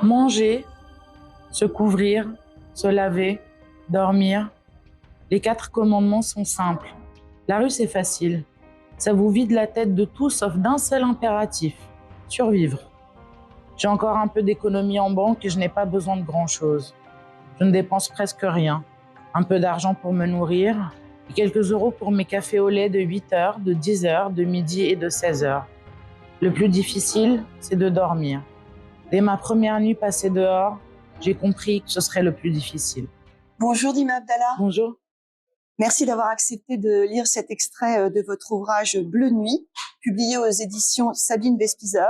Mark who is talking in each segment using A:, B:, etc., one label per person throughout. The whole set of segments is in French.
A: Manger, se couvrir, se laver, dormir. Les 4 commandements sont simples. La rue, c'est facile. Ça vous vide la tête de tout sauf d'un seul impératif: survivre. J'ai encore un peu d'économie en banque et je n'ai pas besoin de grand-chose. Je ne dépense presque rien. Un peu d'argent pour me nourrir et quelques euros pour mes cafés au lait de 8 heures, de 10 heures, de midi et de 16 heures. Le plus difficile, c'est de dormir. Dès ma première nuit passée dehors, j'ai compris que ce serait le plus difficile.
B: Bonjour Dima Abdallah.
A: Bonjour.
B: Merci d'avoir accepté de lire cet extrait de votre ouvrage Bleu Nuit, publié aux éditions Sabine Vespizer.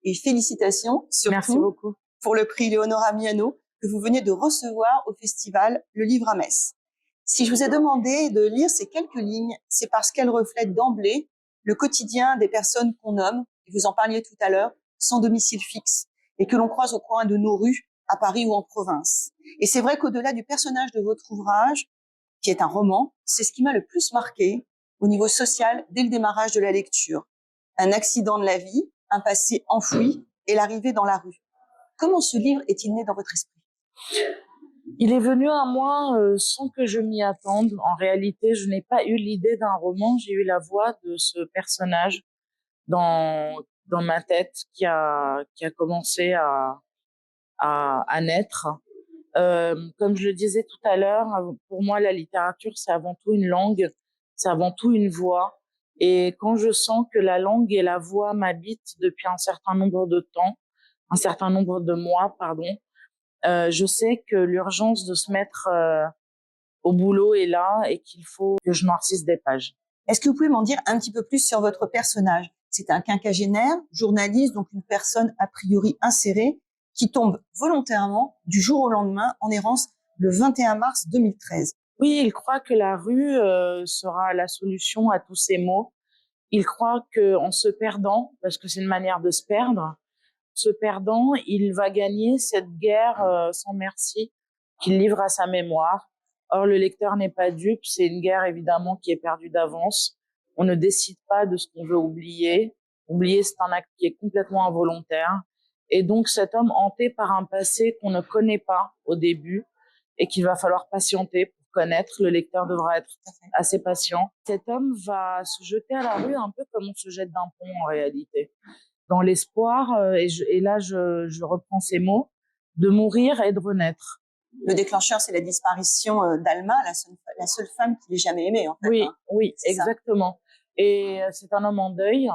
B: Et félicitations
A: Merci
B: surtout
A: beaucoup.
B: pour le prix Léonora Miano que vous venez de recevoir au festival Le Livre à Metz. Si je vous ai demandé de lire ces quelques lignes, c'est parce qu'elles reflètent d'emblée le quotidien des personnes qu'on nomme, et vous en parliez tout à l'heure, sans domicile fixe, et que l'on croise au coin de nos rues, à Paris ou en province. Et c'est vrai qu'au-delà du personnage de votre ouvrage, qui est un roman, c'est ce qui m'a le plus marqué au niveau social dès le démarrage de la lecture. Un accident de la vie, un passé enfoui et l'arrivée dans la rue. Comment ce livre est-il né dans votre esprit?
A: Il est venu à moi sans que je m'y attende. En réalité, je n'ai pas eu l'idée d'un roman, j'ai eu la voix de ce personnage dans ma tête qui a commencé à naître. Comme je le disais tout à l'heure, pour moi, la littérature, c'est avant tout une langue, c'est avant tout une voix. Et quand je sens que la langue et la voix m'habitent depuis un certain nombre de temps, un certain nombre de mois, pardon, je sais que l'urgence de se mettre au boulot est là et qu'il faut que je noircisse des pages.
B: Est-ce que vous pouvez m'en dire un petit peu plus sur votre personnage? C'est un quinquagénaire, journaliste, donc une personne a priori insérée, qui tombe volontairement du jour au lendemain en errance le 21 mars 2013.
A: Oui, il croit que la rue sera la solution à tous ces maux. Il croit qu'en se perdant, parce que c'est une manière de se perdre, se perdant, il va gagner cette guerre sans merci qu'il livre à sa mémoire. Or, le lecteur n'est pas dupe, c'est une guerre évidemment qui est perdue d'avance. On ne décide pas de ce qu'on veut oublier. Oublier, c'est un acte qui est complètement involontaire. Et donc, cet homme hanté par un passé qu'on ne connaît pas au début et qu'il va falloir patienter pour connaître, le lecteur devra être assez patient. Cet homme va se jeter à la rue un peu comme on se jette d'un pont en réalité, dans l'espoir, et là je reprends ces mots, de mourir et de renaître.
B: Le déclencheur, c'est la disparition d'Alma, la seule femme qu'il ait jamais aimée, en fait.
A: Oui,
B: hein.
A: oui, exactement. Et c'est un homme en deuil.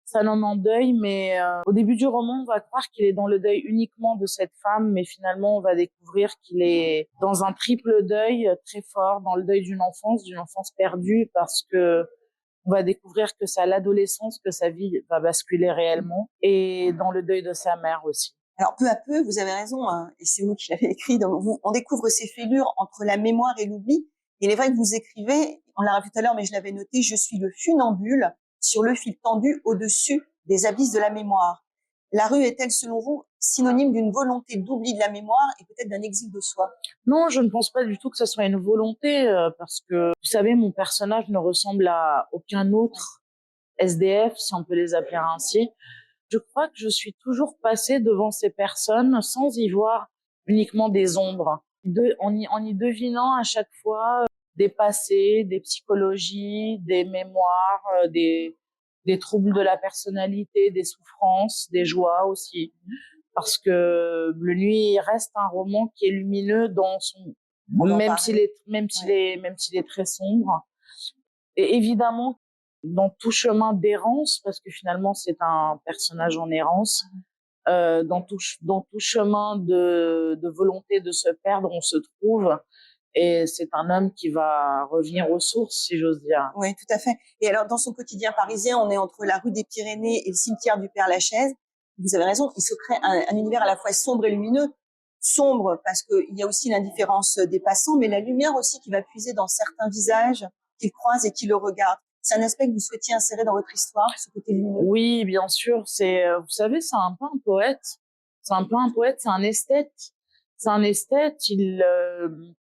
A: C'est un homme en deuil, mais au début du roman, on va croire qu'il est dans le deuil uniquement de cette femme, mais finalement, on va découvrir qu'il est dans un triple deuil très fort, dans le deuil d'une enfance perdue, parce que on va découvrir que c'est à l'adolescence que sa vie va basculer réellement, et dans le deuil de sa mère aussi.
B: Alors, peu à peu, vous avez raison, hein, et c'est vous qui l'avez écrit, donc on découvre ces fêlures entre la mémoire et l'oubli. Il est vrai que vous écrivez, on l'a vu tout à l'heure, mais je l'avais noté, je suis le funambule sur le fil tendu au-dessus des abysses de la mémoire. La rue est-elle, selon vous, synonyme d'une volonté d'oubli de la mémoire et peut-être d'un exil de soi?
A: Non, je ne pense pas du tout que ce soit une volonté, parce que, vous savez, mon personnage ne ressemble à aucun autre SDF, si on peut les appeler ainsi. Je crois que je suis toujours passée devant ces personnes sans y voir uniquement des ombres, en y devinant à chaque fois des passés, des psychologies, des mémoires, des troubles de la personnalité, des souffrances, des joies aussi. Parce que Le Nuit reste un roman qui est lumineux dans son, même s'il est très sombre. Et évidemment, dans tout chemin d'errance, parce que finalement c'est un personnage en errance, dans tout chemin de volonté de se perdre, on se trouve. Et c'est un homme qui va revenir aux sources, si j'ose dire.
B: Oui, tout à fait. Et alors, dans son quotidien parisien, on est entre la rue des Pyrénées et le cimetière du Père-Lachaise. Vous avez raison, il se crée un univers à la fois sombre et lumineux. Sombre parce qu'il y a aussi l'indifférence des passants, mais la lumière aussi qui va puiser dans certains visages qu'il croise et qui le regardent. C'est un aspect que vous souhaitiez insérer dans votre histoire, ce côté lumineux?
A: Oui, bien sûr. Vous savez, c'est un peu un poète. C'est un peu un poète, c'est un esthète. C'est un esthète.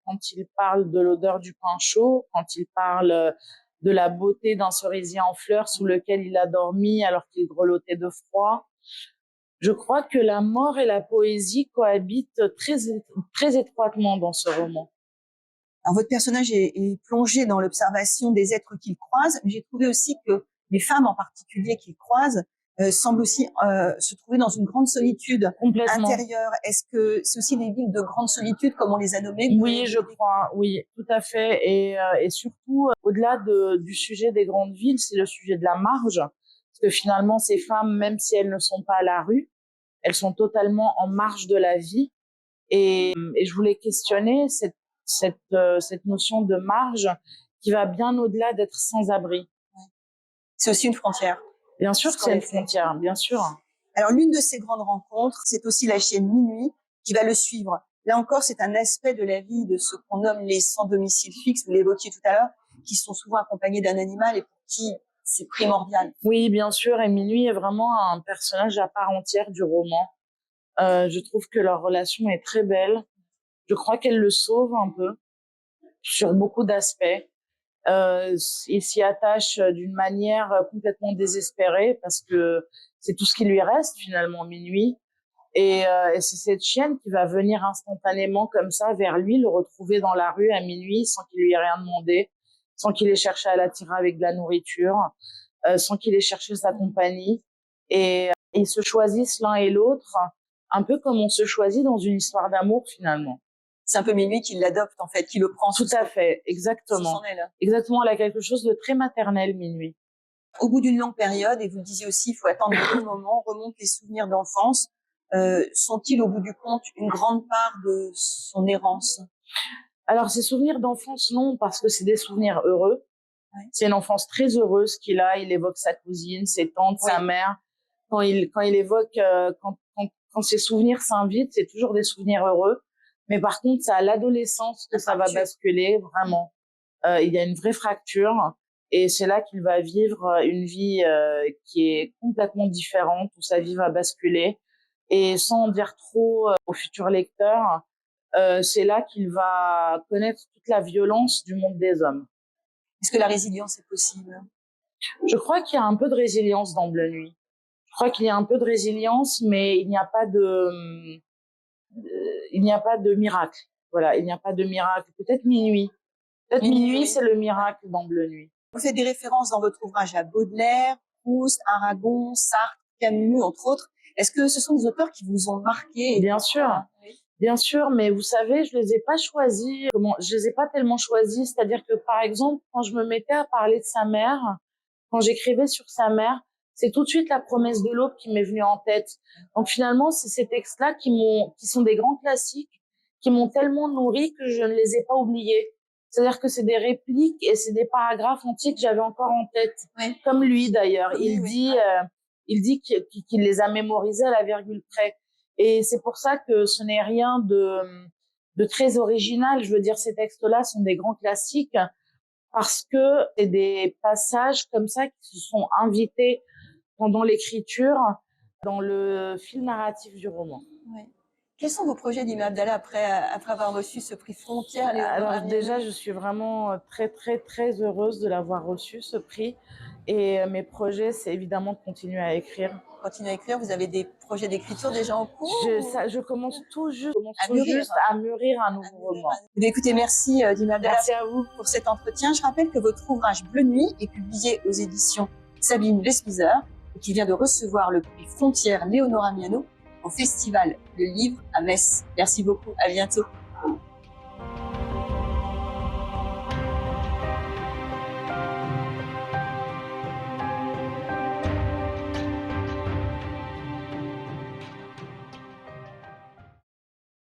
A: Quand il parle de l'odeur du pain chaud, quand il parle de la beauté d'un cerisier en fleurs sous lequel il a dormi alors qu'il grelottait de froid, Je crois que la mort et la poésie cohabitent très étroitement dans ce roman.
B: Alors, votre personnage est plongé dans l'observation des êtres qu'il croise, mais j'ai trouvé aussi que les femmes en particulier qu'il croise semblent aussi se trouver dans une grande solitude intérieure. Est-ce que c'est aussi des villes de grande solitude, comme on les a nommées?
A: Oui, je crois, oui, tout à fait. Et surtout, au-delà du sujet des grandes villes, c'est le sujet de la marge. Parce que finalement, ces femmes, même si elles ne sont pas à la rue, elles sont totalement en marge de la vie. Et je voulais questionner cette notion de marge qui va bien au-delà d'être sans abri.
B: C'est aussi une frontière.
A: Bien sûr que c'est une frontière, bien sûr.
B: Alors, l'une de ces grandes rencontres, c'est aussi la chienne Minuit qui va le suivre. Là encore, c'est un aspect de la vie de ce qu'on nomme les sans domicile fixe, vous l'évoquiez tout à l'heure, qui sont souvent accompagnés d'un animal et pour qui c'est primordial.
A: Oui, bien sûr, et Minuit est vraiment un personnage à part entière du roman. Je trouve que leur relation est très belle. Je crois qu'elle le sauve un peu sur beaucoup d'aspects. Il s'y attache d'une manière complètement désespérée parce que c'est tout ce qui lui reste finalement, Minuit. Et c'est cette chienne qui va venir instantanément comme ça vers lui, le retrouver dans la rue à minuit sans qu'il lui ait rien demandé, sans qu'il ait cherché à l'attirer avec de la nourriture, sans qu'il ait cherché sa compagnie. Et ils se choisissent l'un et l'autre, un peu comme on se choisit dans une histoire d'amour finalement.
B: C'est un peu Minuit qui l'adopte en fait, qui le prend.
A: Tout à fait, exactement. Exactement, elle a quelque chose de très maternel, Minuit.
B: Au bout d'une longue période, et vous le disiez aussi, il faut attendre un moment, remontent les souvenirs d'enfance. Sont-ils au bout du compte une grande part de son errance?
A: Alors, ces souvenirs d'enfance, non, parce que c'est des souvenirs heureux. Ouais. C'est une enfance très heureuse qu'il a. Il évoque sa cousine, ses tantes, oui, sa mère. Quand il évoque, quand ses souvenirs s'invitent, c'est toujours des souvenirs heureux. Mais par contre, c'est à l'adolescence que ça va basculer, vraiment. Il y a une vraie fracture. Et c'est là qu'il va vivre une vie qui est complètement différente, où sa vie va basculer. Et sans en dire trop au futur lecteur, c'est là qu'il va connaître toute la violence du monde des hommes.
B: Est-ce que la résilience est possible?
A: Je crois qu'il y a un peu de résilience dans Bleu Nuit. Je crois qu'il y a un peu de résilience, mais il n'y a pas de miracle. Voilà, il n'y a pas de miracle. Peut-être Minuit. Peut-être Minuit, c'est le miracle dans Bleu Nuit.
B: Vous faites des références dans votre ouvrage à Baudelaire, Proust, Aragon, Sartre, Camus, entre autres. Est-ce que ce sont des auteurs qui vous ont marqué?
A: Bien sûr. Bien sûr, mais vous savez, je les ai pas choisis. Je les ai pas tellement choisis. C'est-à-dire que, par exemple, quand je me mettais à parler de sa mère, quand j'écrivais sur sa mère, c'est tout de suite La promesse de l'aube qui m'est venue en tête. Donc finalement, c'est ces textes-là qui sont des grands classiques, qui m'ont tellement nourri que je ne les ai pas oubliés. C'est-à-dire que c'est des répliques et c'est des paragraphes entiers que j'avais encore en tête. Oui. Comme lui d'ailleurs. Il dit qu'il les a mémorisés à la virgule près. Et c'est pour ça que ce n'est rien de très original. Je veux dire, ces textes-là sont des grands classiques parce que c'est des passages comme ça qui se sont invités pendant l'écriture dans le fil narratif du roman.
B: Ouais. Quels sont vos projets, Dima Abdallah, après avoir reçu ce prix Frontières?
A: Alors déjà, je suis vraiment très, très, très heureuse de l'avoir reçu, ce prix. Et mes projets, c'est évidemment de continuer à écrire.
B: Continuer à écrire, vous avez des projets d'écriture déjà en cours?
A: Je commence tout juste à mûrir un nouveau roman.
B: Écoutez, merci Dima Abdallah.
A: Merci à vous
B: pour cet entretien. Je rappelle que votre ouvrage Bleu Nuit est publié aux éditions Sabine Lespizer et qui vient de recevoir le prix Frontières Léonora Miano au festival Le Livre à Metz. Merci beaucoup, à bientôt.